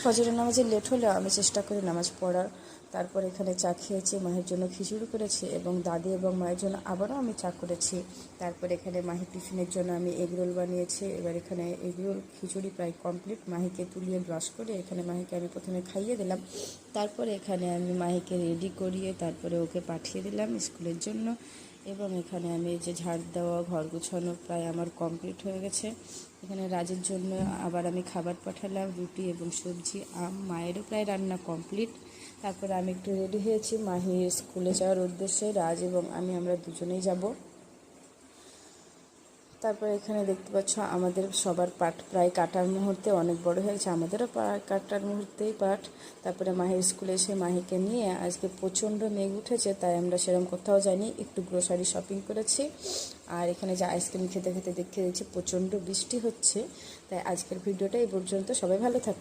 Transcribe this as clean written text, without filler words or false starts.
ফজরের নামাজে লেট হলেও আমি চেষ্টা করি নামাজ পড়ার। তারপর এখানে চা খেয়েছি, মাহির জন্য খিচুড়ি করেছি এবং দাদি এবং মায়ের জন্য আবারও আমি চা করেছি। তারপর এখানে মাহির টিফিনের জন্য আমি এগরোল বানিয়েছি। এবার এখানে এগরোল খিচুড়ি প্রায় কমপ্লিট। মাহিকে তুলিয়ে ব্রাশ করে এখানে মাহিকে আমি প্রথমে খাইয়ে দিলাম। তারপরে এখানে আমি মাহিকে রেডি করিয়ে তারপরে ওকে পাঠিয়ে দিলাম স্কুলের জন্য। এবং এখানে আমি এই যে ঝাড় দেওয়া, ঘর গুছানো প্রায় আমার কমপ্লিট হয়ে গেছে। এখানে রাজের জন্য আবার আমি খাবার পাঠালাম, রুটি এবং সবজি, আম। মায়েরও প্রায় রান্না কমপ্লিট। তারপরে আমি একটু রেডি হয়েছি মাহির স্কুলে যাওয়ার উদ্দেশ্যে। রাজ এবং আমরা দুজনেই যাব। তারপর এখানে দেখতে পাচ্ছ আমাদের সবার পাট প্রায় কাটার মুহূর্তে, অনেক বড় হয়েছে, আমাদেরও কাটার মুহূর্তেই পাট। তারপরে মাহির স্কুলে এসে মাহিকে নিয়ে, আজকে প্রচণ্ড মেঘ উঠেছে তাই আমরা সেরকম কোথাও যাইনি, একটু গ্রোসারি শপিং করেছি। আর এখানে যে আইসক্রিম খেতে খেতে দেখতে দিচ্ছি প্রচণ্ড বৃষ্টি হচ্ছে। তাই আজকের ভিডিওটা এই পর্যন্ত। সবাই ভালো থাকো।